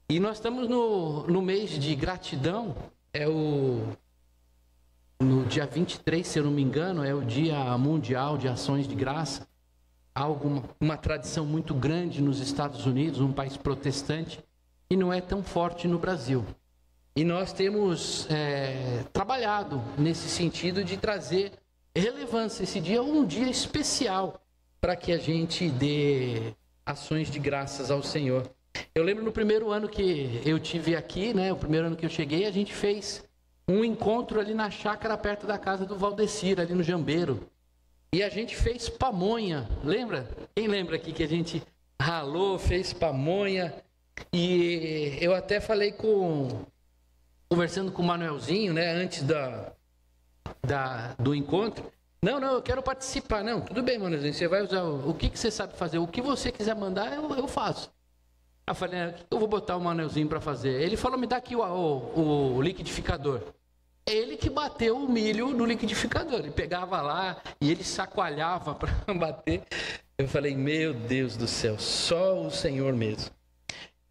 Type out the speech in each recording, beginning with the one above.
E nós estamos no mês de gratidão, no dia 23, se eu não me engano, é o Dia Mundial de Ações de Graça. Há uma tradição muito grande nos Estados Unidos, um país protestante, e não é tão forte no Brasil. E nós temos trabalhado nesse sentido de trazer relevância. Esse dia é um dia especial para que a gente dê ações de graças ao Senhor. Eu lembro no primeiro ano que eu tive aqui, né, o primeiro ano que eu cheguei, a gente fez um encontro ali na chácara perto da casa do Valdecir, ali no Jambeiro. E a gente fez pamonha, lembra? Quem lembra aqui que a gente ralou, fez pamonha? E eu até falei conversando com o Manuelzinho, né, antes do encontro. Não, eu quero participar. Não, tudo bem, Manuelzinho, você vai usar o que você sabe fazer. O que você quiser mandar, eu faço. Eu falei, o que eu vou botar o Manuelzinho para fazer? Ele falou, me dá aqui o liquidificador. É ele que bateu o milho no liquidificador. Ele pegava lá e ele chacoalhava para bater. Eu falei, meu Deus do céu, só o Senhor mesmo.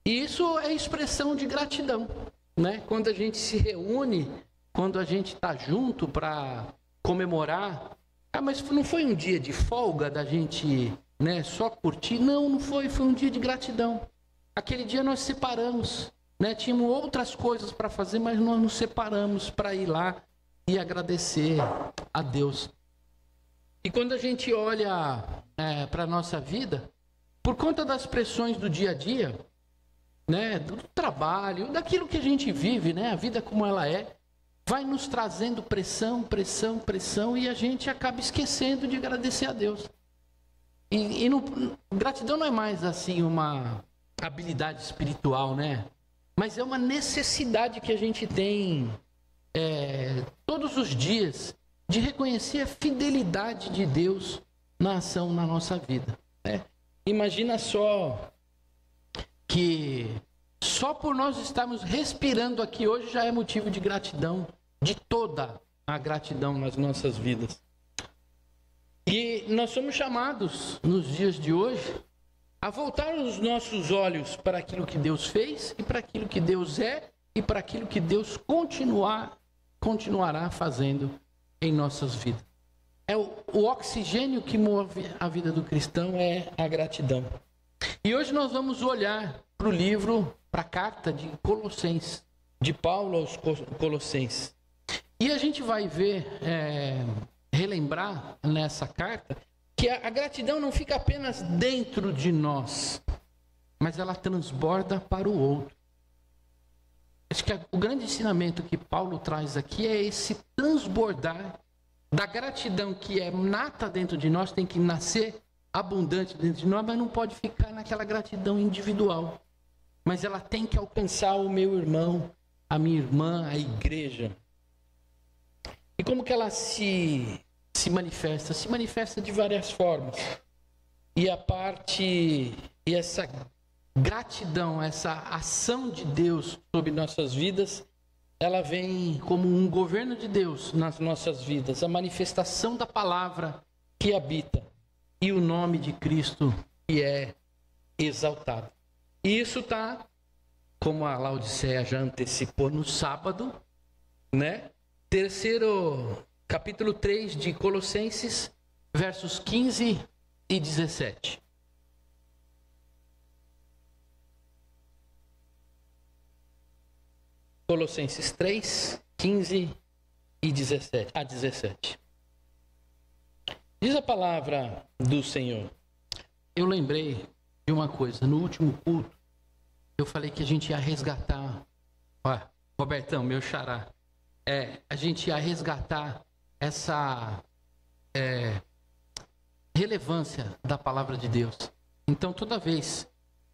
E isso é expressão de gratidão, né? Quando a gente se reúne, quando a gente está junto para comemorar. Mas não foi um dia de folga da gente, né, só curtir? Não foi um dia de gratidão. Aquele dia nós separamos, né? Tínhamos outras coisas para fazer, mas nós nos separamos para ir lá e agradecer a Deus. E quando a gente olha para a nossa vida, por conta das pressões do dia a dia, né, do trabalho, daquilo que a gente vive, né, a vida como ela vai nos trazendo pressão, e a gente acaba esquecendo de agradecer a Deus. Gratidão não é mais assim uma habilidade espiritual, né? Mas é uma necessidade que a gente tem todos os dias de reconhecer a fidelidade de Deus na ação na nossa vida, né? Imagina só que só por nós estarmos respirando aqui hoje já é motivo de gratidão, de toda a gratidão nas nossas vidas. E nós somos chamados nos dias de hoje a voltar os nossos olhos para aquilo que Deus fez e para aquilo que Deus é e para aquilo que Deus continuará fazendo em nossas vidas. O oxigênio que move a vida do cristão é a gratidão. E hoje nós vamos olhar para o livro, para a carta de Colossenses, de Paulo aos Colossenses. E a gente vai ver, relembrar nessa carta, que a gratidão não fica apenas dentro de nós, mas ela transborda para o outro. Acho que o grande ensinamento que Paulo traz aqui é esse transbordar da gratidão que é nata dentro de nós, tem que nascer abundante dentro de nós, mas não pode ficar naquela gratidão individual. Mas ela tem que alcançar o meu irmão, a minha irmã, a igreja. E como que ela se manifesta? Se manifesta de várias formas. E essa gratidão, essa ação de Deus sobre nossas vidas, ela vem como um governo de Deus nas nossas vidas, a manifestação da palavra que habita e o nome de Cristo que é exaltado. E isso está, como a Laodiceia já antecipou, no sábado, né? Capítulo 3 de Colossenses, versos 15 e 17. Colossenses 3, 15 e 17. Diz a palavra do Senhor. Eu lembrei de uma coisa. No último culto, eu falei que a gente ia resgatar. Robertão, meu xará. A gente ia resgatar essa relevância da palavra de Deus. Então, toda vez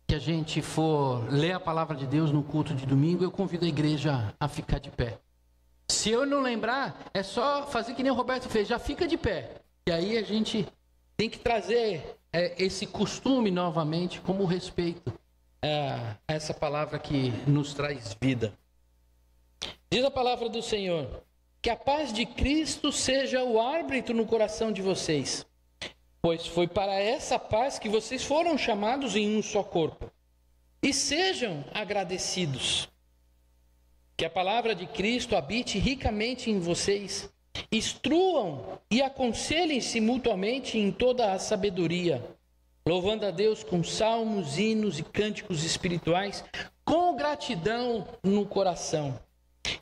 que a gente for ler a palavra de Deus no culto de domingo, eu convido a igreja a ficar de pé. Se eu não lembrar, é só fazer que nem o Roberto fez, já fica de pé. E aí a gente tem que trazer esse costume novamente como respeito a essa palavra que nos traz vida. Diz a palavra do Senhor: que a paz de Cristo seja o árbitro no coração de vocês, pois foi para essa paz que vocês foram chamados em um só corpo. E sejam agradecidos. Que a palavra de Cristo habite ricamente em vocês. Instruam e aconselhem-se mutuamente em toda a sabedoria, louvando a Deus com salmos, hinos e cânticos espirituais, com gratidão no coração.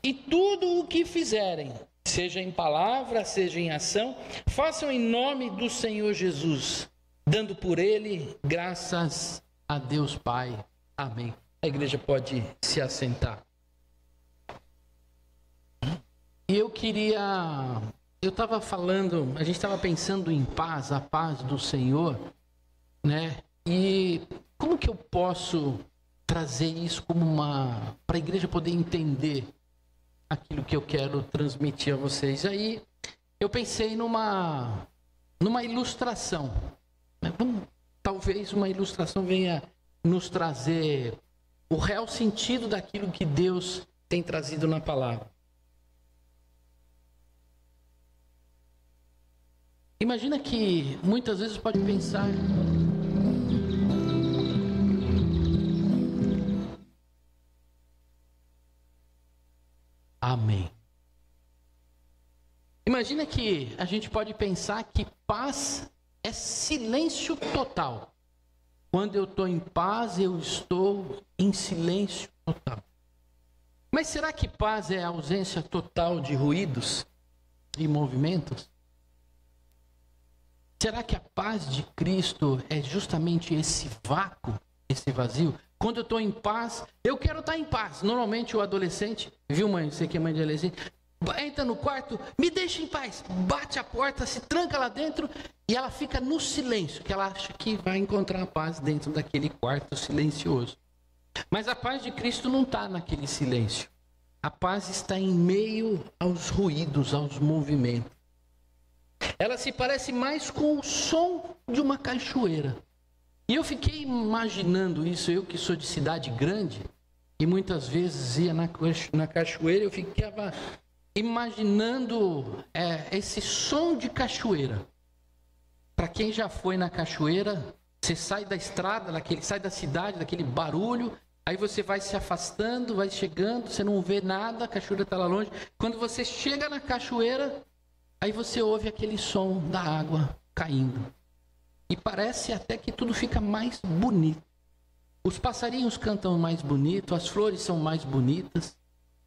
E tudo o que fizerem, seja em palavra, seja em ação, façam em nome do Senhor Jesus, dando por ele graças a Deus Pai. Amém. A igreja pode se assentar. E eu estava falando, a gente estava pensando em paz, a paz do Senhor, né? E como que eu posso trazer isso como para a igreja poder entender aquilo que eu quero transmitir a vocês? Aí eu pensei numa ilustração. Talvez uma ilustração venha nos trazer o real sentido daquilo que Deus tem trazido na palavra. Imagina que muitas vezes pode pensar... Amém. Imagina que a gente pode pensar que paz é silêncio total. Quando eu estou em paz, eu estou em silêncio total. Mas será que paz é a ausência total de ruídos e movimentos? Será que a paz de Cristo é justamente esse vácuo, esse vazio? Quando eu estou em paz, eu quero estar em paz. Normalmente o adolescente, viu mãe, você que é mãe de adolescente, entra no quarto, me deixa em paz, bate a porta, se tranca lá dentro e ela fica no silêncio, que ela acha que vai encontrar a paz dentro daquele quarto silencioso. Mas a paz de Cristo não está naquele silêncio. A paz está em meio aos ruídos, aos movimentos. Ela se parece mais com o som de uma cachoeira. E eu fiquei imaginando isso, eu que sou de cidade grande, e muitas vezes ia na cachoeira, eu ficava imaginando esse som de cachoeira. Para quem já foi na cachoeira, você sai da estrada, sai da cidade, daquele barulho, aí você vai se afastando, vai chegando, você não vê nada, a cachoeira está lá longe. Quando você chega na cachoeira, aí você ouve aquele som da água caindo. E parece até que tudo fica mais bonito. Os passarinhos cantam mais bonito, as flores são mais bonitas,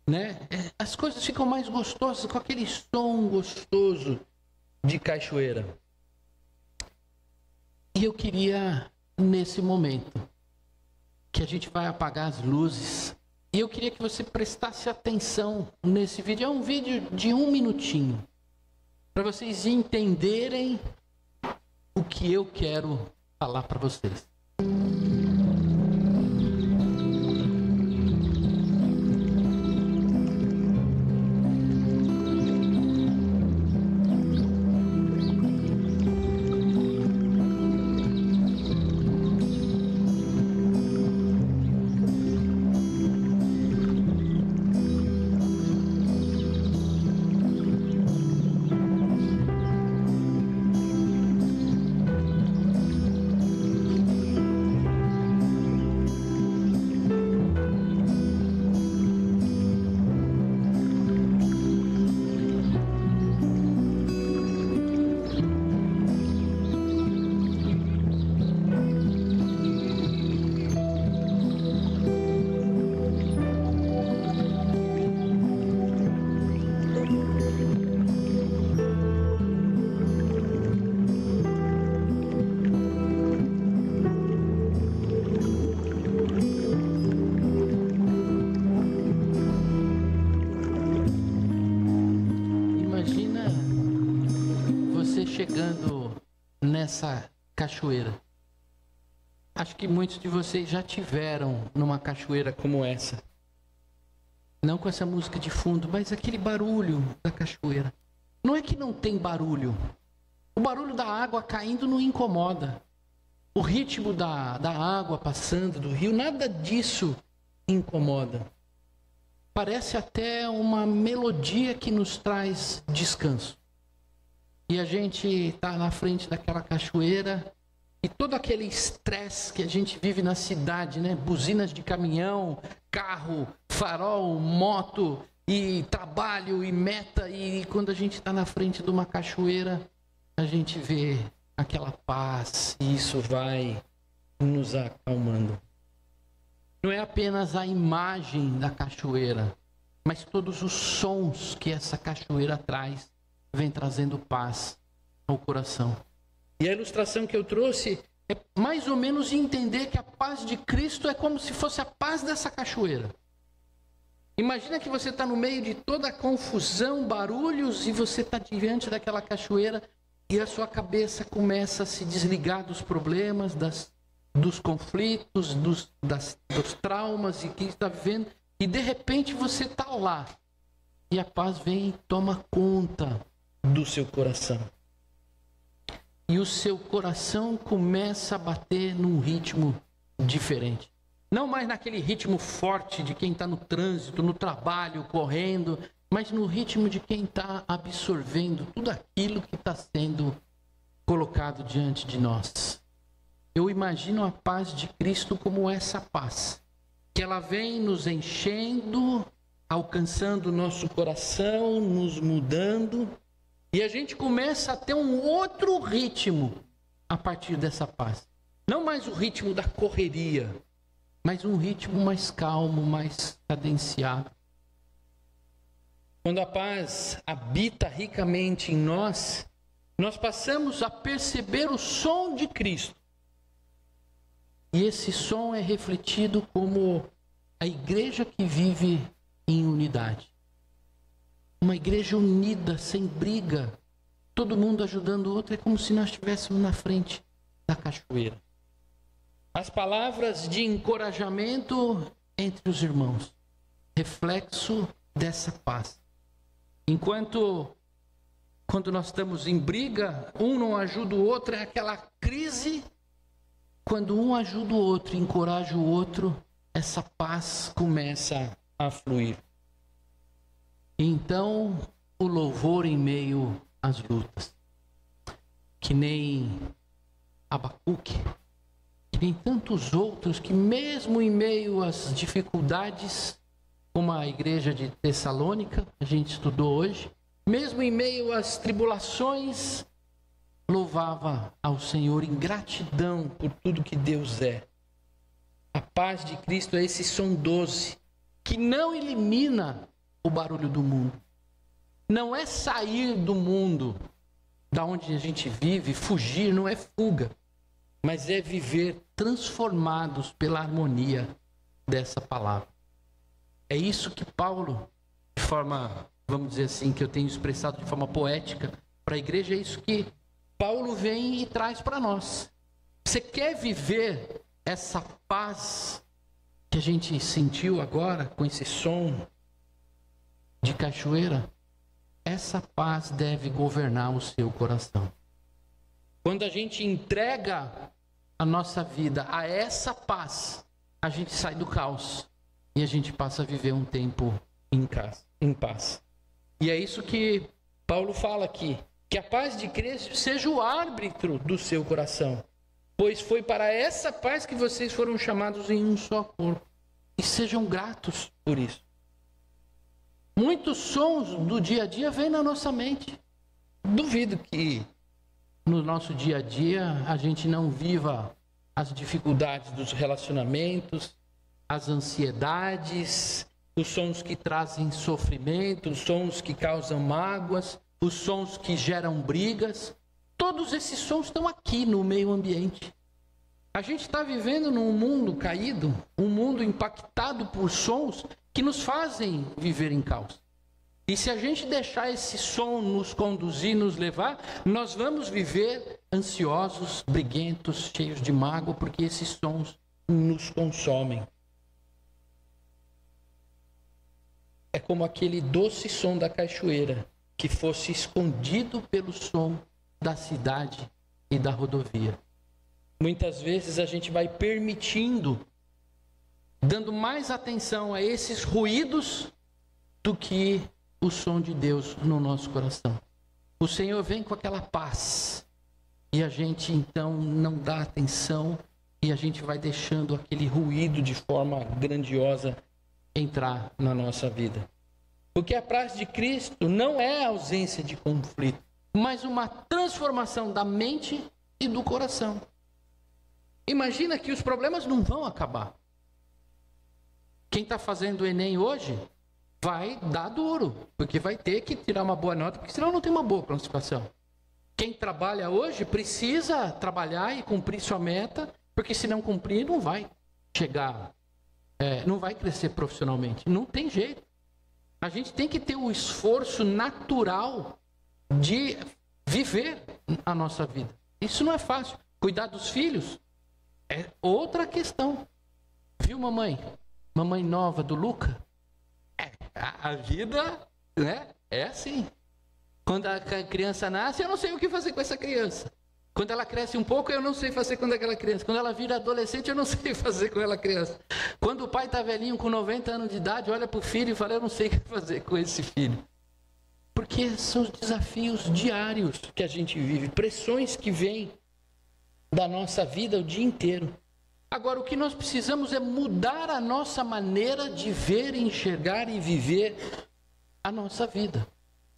né? As coisas ficam mais gostosas com aquele som gostoso de cachoeira. E eu queria, nesse momento, que a gente vai apagar as luzes, e eu queria que você prestasse atenção nesse vídeo. É um vídeo de 1 minutinho. Para vocês entenderem o que eu quero falar para vocês. Chegando nessa cachoeira. Acho que muitos de vocês já tiveram numa cachoeira como essa. Não com essa música de fundo, mas aquele barulho da cachoeira. Não é que não tem barulho. O barulho da água caindo não incomoda. O ritmo da água passando do rio, nada disso incomoda. Parece até uma melodia que nos traz descanso. E a gente está na frente daquela cachoeira e todo aquele estresse que a gente vive na cidade, né? Buzinas de caminhão, carro, farol, moto, e trabalho, e meta, e quando a gente está na frente de uma cachoeira, a gente vê aquela paz, e isso vai nos acalmando. Não é apenas a imagem da cachoeira, mas todos os sons que essa cachoeira traz, vem trazendo paz ao coração. E a ilustração que eu trouxe é mais ou menos entender que a paz de Cristo é como se fosse a paz dessa cachoeira. Imagina que você está no meio de toda a confusão, barulhos, e você está diante daquela cachoeira e a sua cabeça começa a se desligar dos problemas, dos conflitos, dos traumas e que está vivendo. E de repente você está lá e a paz vem e toma conta do seu coração. E o seu coração começa a bater num ritmo diferente. Não mais naquele ritmo forte de quem está no trânsito, no trabalho, correndo, mas no ritmo de quem está absorvendo tudo aquilo que está sendo colocado diante de nós. Eu imagino a paz de Cristo como essa paz, que ela vem nos enchendo, alcançando o nosso coração, nos mudando, e a gente começa a ter um outro ritmo a partir dessa paz. Não mais o ritmo da correria, mas um ritmo mais calmo, mais cadenciado. Quando a paz habita ricamente em nós, nós passamos a perceber o som de Cristo. E esse som é refletido como a igreja que vive em unidade. Uma igreja unida, sem briga, todo mundo ajudando o outro, é como se nós estivéssemos na frente da cachoeira. As palavras de encorajamento entre os irmãos, reflexo dessa paz. Quando nós estamos em briga, um não ajuda o outro, é aquela crise. Quando um ajuda o outro, encoraja o outro, essa paz começa a fluir. Então, o louvor em meio às lutas. Que nem Abacuque, que nem tantos outros que mesmo em meio às dificuldades, como a igreja de Tessalônica, a gente estudou hoje, mesmo em meio às tribulações, louvava ao Senhor em gratidão por tudo que Deus é. A paz de Cristo é esse som doce, que não elimina o barulho do mundo. Não é sair do mundo, da onde a gente vive, fugir, não é fuga, mas é viver transformados pela harmonia dessa palavra. É isso que Paulo, de forma, vamos dizer assim, que eu tenho expressado de forma poética para a igreja, é isso que Paulo vem e traz para nós. Você quer viver essa paz que a gente sentiu agora com esse som de cachoeira? Essa paz deve governar o seu coração. Quando a gente entrega a nossa vida a essa paz, a gente sai do caos e a gente passa a viver um tempo em paz. E é isso que Paulo fala aqui, que a paz de Cristo seja o árbitro do seu coração, pois foi para essa paz que vocês foram chamados em um só corpo. E sejam gratos por isso. Muitos sons do dia a dia vêm na nossa mente. Duvido que no nosso dia a dia a gente não viva as dificuldades dos relacionamentos, as ansiedades, os sons que trazem sofrimento, os sons que causam mágoas, os sons que geram brigas. Todos esses sons estão aqui no meio ambiente. A gente está vivendo num mundo caído, um mundo impactado por sons que nos fazem viver em caos. E se a gente deixar esse som nos conduzir, nos levar, nós vamos viver ansiosos, briguentos, cheios de mágoa, porque esses sons nos consomem. É como aquele doce som da cachoeira que fosse escondido pelo som da cidade e da rodovia. Muitas vezes a gente vai permitindo, dando mais atenção a esses ruídos do que o som de Deus no nosso coração. O Senhor vem com aquela paz E a gente então não dá atenção e a gente vai deixando aquele ruído de forma grandiosa entrar na nossa vida. Porque a paz de Cristo não é a ausência de conflito, mas uma transformação da mente e do coração. Imagina que os problemas não vão acabar. Quem está fazendo o Enem hoje vai dar duro, porque vai ter que tirar uma boa nota, porque senão não tem uma boa classificação. Quem trabalha hoje precisa trabalhar e cumprir sua meta, porque se não cumprir não vai chegar, não vai crescer profissionalmente. Não tem jeito. A gente tem que ter o esforço natural de viver a nossa vida. Isso não é fácil. Cuidar dos filhos é outra questão. Viu, mamãe? Mamãe nova do Luca? A vida, né, é assim. Quando a criança nasce, eu não sei o que fazer com essa criança. Quando ela cresce um pouco, eu não sei fazer com aquela criança. Quando ela vira adolescente, eu não sei fazer com aquela criança. Quando o pai está velhinho, com 90 anos de idade, olha para o filho e fala, eu não sei o que fazer com esse filho. Porque são os desafios diários que a gente vive, pressões que vêm da nossa vida o dia inteiro. Agora, o que nós precisamos é mudar a nossa maneira de ver, enxergar e viver a nossa vida.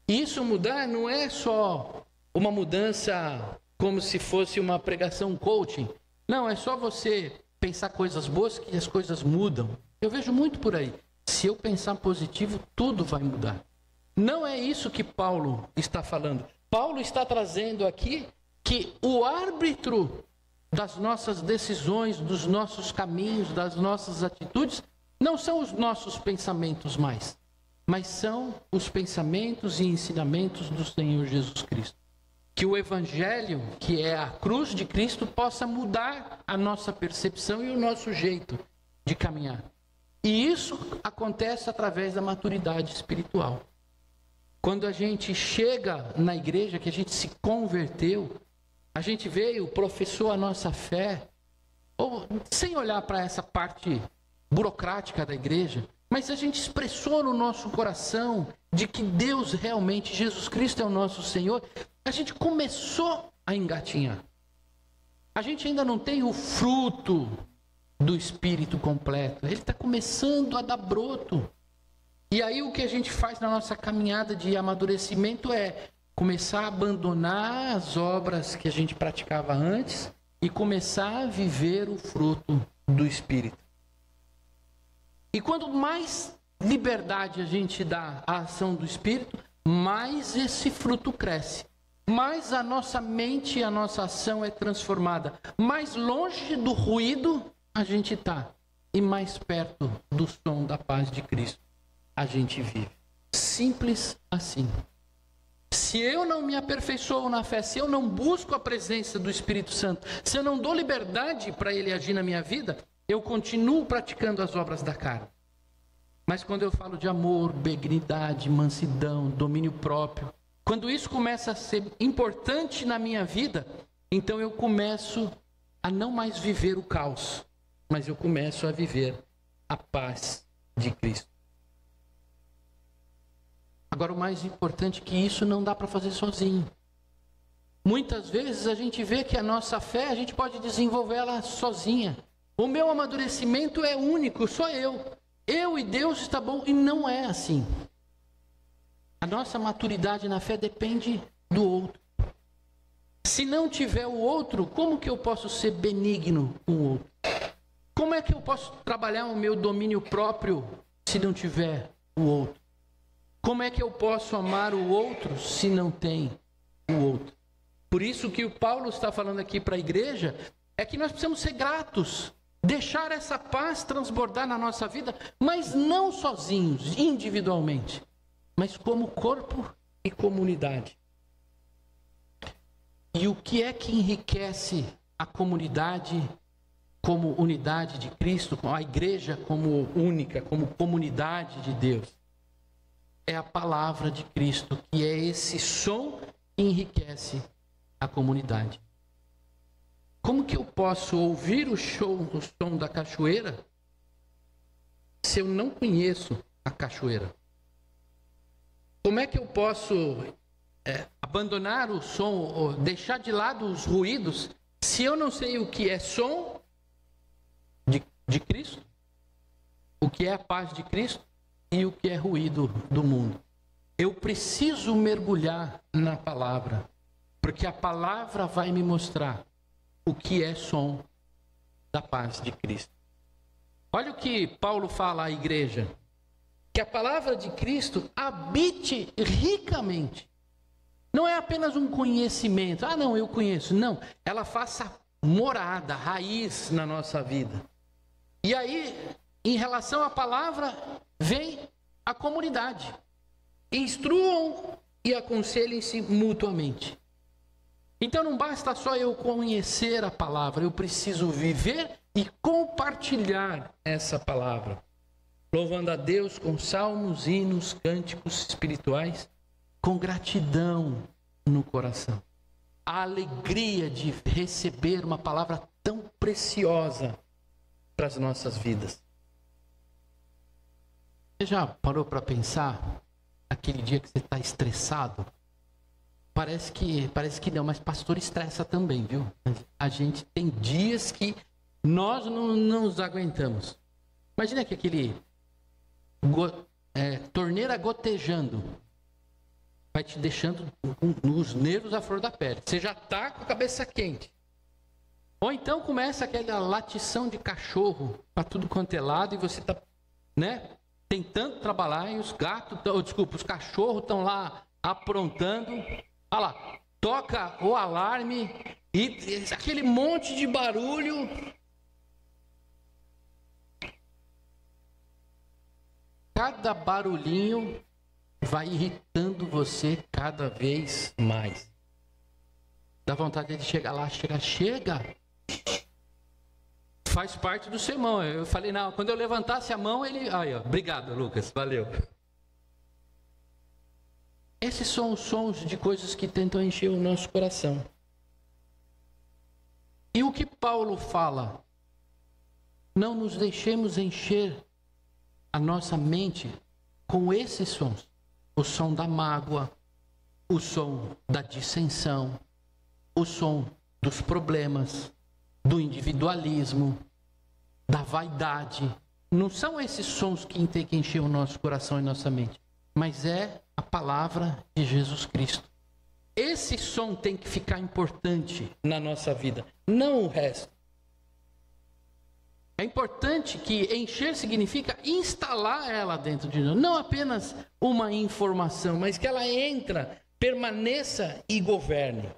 E isso mudar não é só uma mudança como se fosse uma pregação coaching. Não, é só você pensar coisas boas que as coisas mudam. Eu vejo muito por aí. Se eu pensar positivo, tudo vai mudar. Não é isso que Paulo está falando. Paulo está trazendo aqui que o árbitro das nossas decisões, dos nossos caminhos, das nossas atitudes, não são os nossos pensamentos mais, mas são os pensamentos e ensinamentos do Senhor Jesus Cristo. Que o Evangelho, que é a cruz de Cristo, possa mudar a nossa percepção e o nosso jeito de caminhar. E isso acontece através da maturidade espiritual. Quando a gente chega na igreja, que a gente se converteu, a gente veio, professou a nossa fé, ou, sem olhar para essa parte burocrática da igreja, mas a gente expressou no nosso coração de que Deus realmente, Jesus Cristo é o nosso Senhor, a gente começou a engatinhar. A gente ainda não tem o fruto do Espírito completo, ele está começando a dar broto. E aí o que a gente faz na nossa caminhada de amadurecimento é começar a abandonar as obras que a gente praticava antes e começar a viver o fruto do Espírito. E quanto mais liberdade a gente dá à ação do Espírito, mais esse fruto cresce. Mais a nossa mente e a nossa ação é transformada. Mais longe do ruído a gente está. E mais perto do som da paz de Cristo a gente vive. Simples assim. Se eu não me aperfeiçoo na fé, se eu não busco a presença do Espírito Santo, se eu não dou liberdade para ele agir na minha vida, eu continuo praticando as obras da carne. Mas quando eu falo de amor, benignidade, mansidão, domínio próprio, quando isso começa a ser importante na minha vida, então eu começo a não mais viver o caos, mas eu começo a viver a paz de Cristo. Agora, o mais importante é que isso não dá para fazer sozinho. Muitas vezes a gente vê que a nossa fé, a gente pode desenvolver ela sozinha. O meu amadurecimento é único, só eu. Eu e Deus está bom, e não é assim. A nossa maturidade na fé depende do outro. Se não tiver o outro, como que eu posso ser benigno com o outro? Como é que eu posso trabalhar o meu domínio próprio se não tiver o outro? Como é que eu posso amar o outro se não tem o outro? Por isso que o Paulo está falando aqui para a igreja, é que nós precisamos ser gratos, deixar essa paz transbordar na nossa vida, mas não sozinhos, individualmente, mas como corpo e comunidade. E o que é que enriquece a comunidade como unidade de Cristo, a igreja como única, como comunidade de Deus? É a palavra de Cristo, que é esse som que enriquece a comunidade. Como que eu posso ouvir o som da cachoeira se eu não conheço a cachoeira? Como é que eu posso abandonar o som, ou deixar de lado os ruídos, se eu não sei o que é som de Cristo, o que é a paz de Cristo e o que é ruído do mundo. Eu preciso mergulhar na palavra, porque a palavra vai me mostrar o que é som da paz de Cristo. Olha o que Paulo fala à igreja: que a palavra de Cristo habite ricamente. Não é apenas um conhecimento. Ah, não, eu conheço. Não, ela faça morada, raiz na nossa vida. E aí, em relação à palavra, vem a comunidade. Instruam e aconselhem-se mutuamente. Então não basta só eu conhecer a palavra, eu preciso viver e compartilhar essa palavra. Louvando a Deus com salmos, hinos, cânticos espirituais, com gratidão no coração. A alegria de receber uma palavra tão preciosa para as nossas vidas. Você já parou para pensar aquele dia que você está estressado? Parece que não, mas pastor estressa também, viu? A gente tem dias que nós não nos aguentamos. Imagina que aquele torneira gotejando vai te deixando os nervos à flor da pele. Você já está com a cabeça quente. Ou então começa aquela latição de cachorro para tudo quanto é lado e você está, tentando trabalhar e os cachorros estão lá aprontando. Olha lá, toca o alarme e aquele monte de barulho. Cada barulhinho vai irritando você cada vez mais. Dá vontade de chegar lá, chega. Faz parte do sermão. Eu falei, não, quando eu levantasse a mão, ele... Aí, ó, obrigado, Lucas, valeu. Esses são os sons de coisas que tentam encher o nosso coração. E o que Paulo fala? Não nos deixemos encher a nossa mente com esses sons. O som da mágoa, o som da dissensão, o som dos problemas, do individualismo, da vaidade. Não são esses sons que tem que encher o nosso coração e nossa mente, mas é a palavra de Jesus Cristo. Esse som tem que ficar importante na nossa vida, não o resto. É importante que encher significa instalar ela dentro de nós, não apenas uma informação, mas que ela entra, permaneça e governe.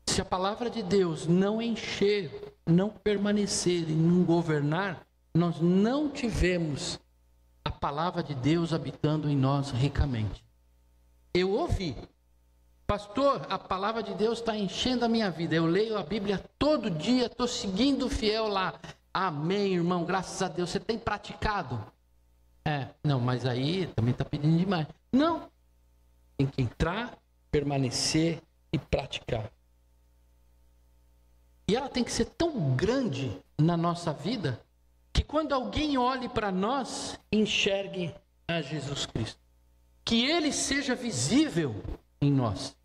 Se a palavra de Deus não encher, não permanecer e não governar, nós não tivemos a palavra de Deus habitando em nós ricamente. Eu ouvi, pastor, a palavra de Deus está enchendo a minha vida. Eu leio a Bíblia todo dia, estou seguindo fiel lá. Amém, irmão, graças a Deus. Você tem praticado? Não, mas aí também está pedindo demais. Não, tem que entrar, permanecer e praticar. E ela tem que ser tão grande na nossa vida, que quando alguém olhe para nós, enxergue a Jesus Cristo. Que Ele seja visível em nós.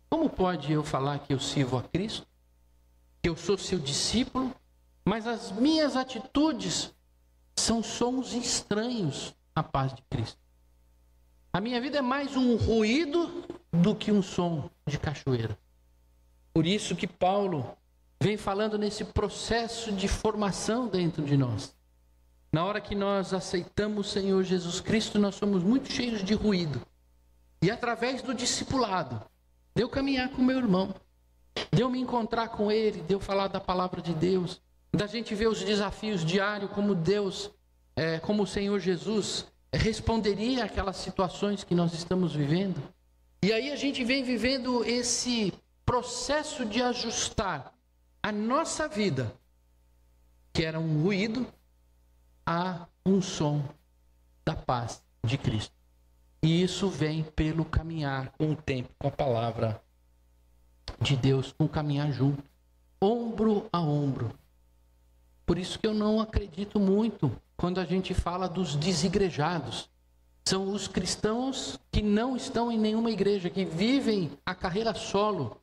Como pode eu falar que eu sirvo a Cristo? Que eu sou seu discípulo? Mas as minhas atitudes são sons estranhos à paz de Cristo. A minha vida é mais um ruído do que um som de cachoeira. Por isso que Paulo vem falando nesse processo de formação dentro de nós. Na hora que nós aceitamos o Senhor Jesus Cristo, nós somos muito cheios de ruído. E através do discipulado, de eu caminhar com meu irmão, de eu me encontrar com ele, de eu falar da palavra de Deus, da gente ver os desafios diários, como Deus, como o Senhor Jesus responderia àquelas situações que nós estamos vivendo. E aí a gente vem vivendo esse processo de ajustar a nossa vida, que era um ruído, a um som da paz de Cristo. E isso vem pelo caminhar com o tempo, com a palavra de Deus, com caminhar junto, ombro a ombro. Por isso que eu não acredito muito quando a gente fala dos desigrejados. São os cristãos que não estão em nenhuma igreja, que vivem a carreira solo.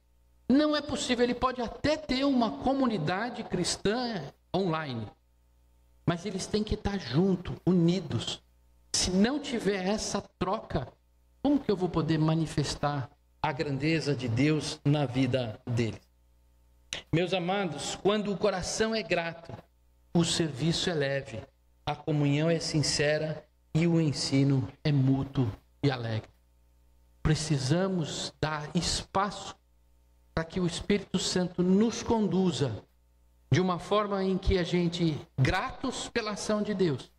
Não é possível, ele pode até ter uma comunidade cristã online, mas eles têm que estar juntos, unidos. Se não tiver essa troca, como que eu vou poder manifestar a grandeza de Deus na vida deles? Meus amados, quando o coração é grato, o serviço é leve, a comunhão é sincera e o ensino é mútuo e alegre. Precisamos dar espaço para que o Espírito Santo nos conduza de uma forma em que a gente, gratos pela ação de Deus,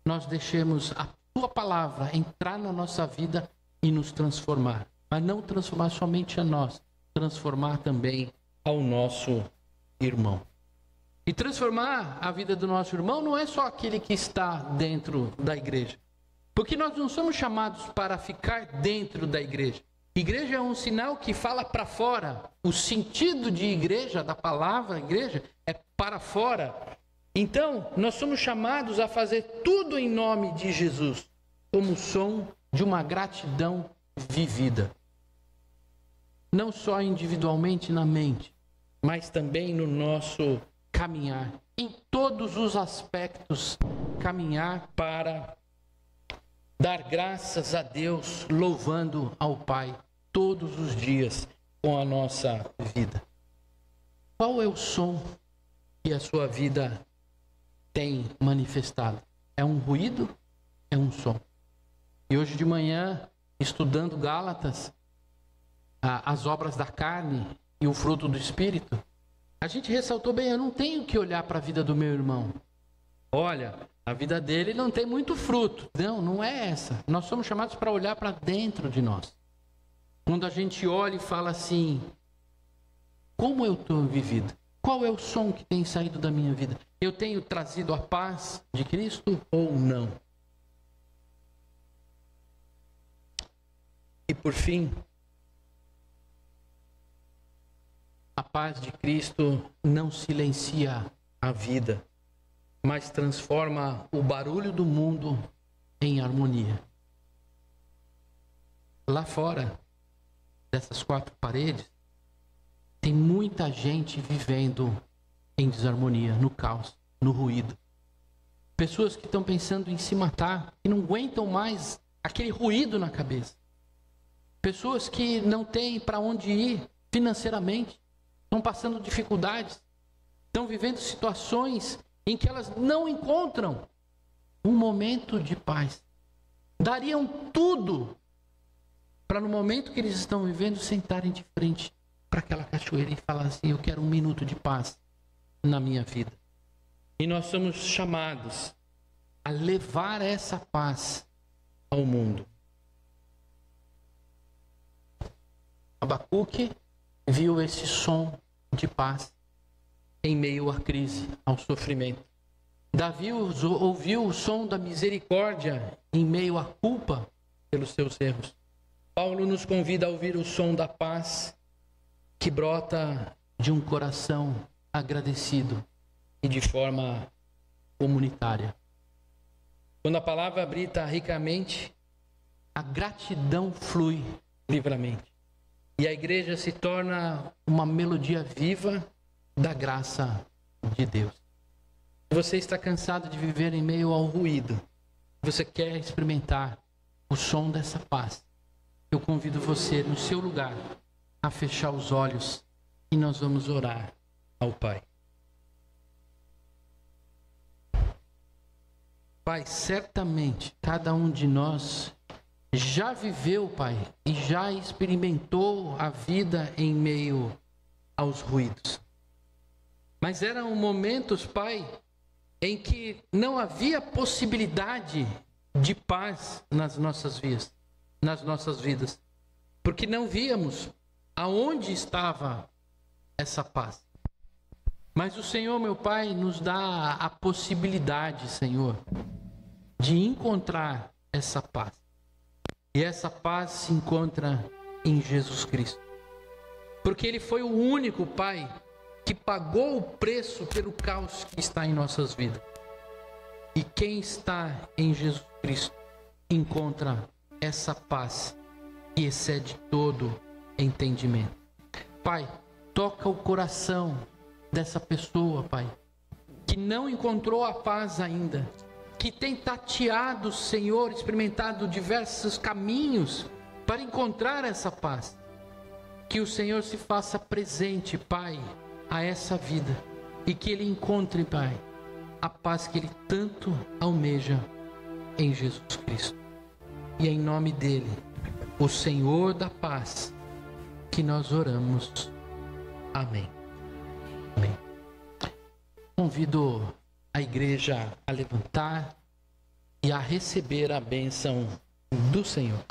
nós deixemos a tua palavra entrar na nossa vida e nos transformar. Mas não transformar somente a nós, transformar também ao nosso irmão. E transformar a vida do nosso irmão não é só aquele que está dentro da igreja. Porque nós não somos chamados para ficar dentro da igreja. Igreja é um sinal que fala para fora. O sentido de igreja, da palavra igreja, é para fora. Então, nós somos chamados a fazer tudo em nome de Jesus, como som de uma gratidão vivida. Não só individualmente na mente, mas também no nosso caminhar. Em todos os aspectos, caminhar para dar graças a Deus, louvando ao Pai todos os dias com a nossa vida. Qual é o som que a sua vida tem manifestado? É um ruído? É um som? E hoje de manhã, estudando Gálatas, as obras da carne e o fruto do Espírito, a gente ressaltou bem, eu não tenho que olhar para a vida do meu irmão. Olha, a vida dele não tem muito fruto. Não, não é essa. Nós somos chamados para olhar para dentro de nós. Quando a gente olha e fala assim, como eu estou vivido? Qual é o som que tem saído da minha vida? Eu tenho trazido a paz de Cristo ou não? E por fim, a paz de Cristo não silencia a vida, mas transforma o barulho do mundo em harmonia. Lá fora dessas quatro paredes, tem muita gente vivendo em desarmonia, no caos, no ruído. Pessoas que estão pensando em se matar, que não aguentam mais aquele ruído na cabeça. Pessoas que não têm para onde ir financeiramente, estão passando dificuldades, estão vivendo situações em que elas não encontram um momento de paz. Dariam tudo para no momento que eles estão vivendo, sentarem de frente para aquela cachoeira e falar assim, eu quero um minuto de paz na minha vida. E nós somos chamados a levar essa paz ao mundo. Abacuque viu esse som de paz em meio à crise, ao sofrimento. Davi ouviu o som da misericórdia em meio à culpa pelos seus erros. Paulo nos convida a ouvir o som da paz que brota de um coração agradecido e de forma comunitária. Quando a palavra habita ricamente, a gratidão flui livremente. E a igreja se torna uma melodia viva da graça de Deus. Se você está cansado de viver em meio ao ruído, você quer experimentar o som dessa paz, eu convido você no seu lugar a fechar os olhos e nós vamos orar ao Pai. Pai, certamente cada um de nós já viveu, Pai, e já experimentou a vida em meio aos ruídos. Mas eram momentos, Pai, em que não havia possibilidade de paz nas nossas vidas, porque não víamos aonde estava essa paz. Mas o Senhor, meu Pai, nos dá a possibilidade, Senhor, de encontrar essa paz. E essa paz se encontra em Jesus Cristo. Porque Ele foi o único, Pai, que pagou o preço pelo caos que está em nossas vidas. E quem está em Jesus Cristo encontra essa paz que excede todo entendimento. Pai, toca o coração dessa pessoa, Pai, que não encontrou a paz ainda, que tem tateado, Senhor, experimentado diversos caminhos para encontrar essa paz. Que o Senhor se faça presente, Pai, a essa vida e que ele encontre, Pai, a paz que ele tanto almeja em Jesus Cristo. E é em nome dele, o Senhor da paz, que nós oramos. Amém. Amém. Convido a igreja a levantar e a receber a bênção do Senhor.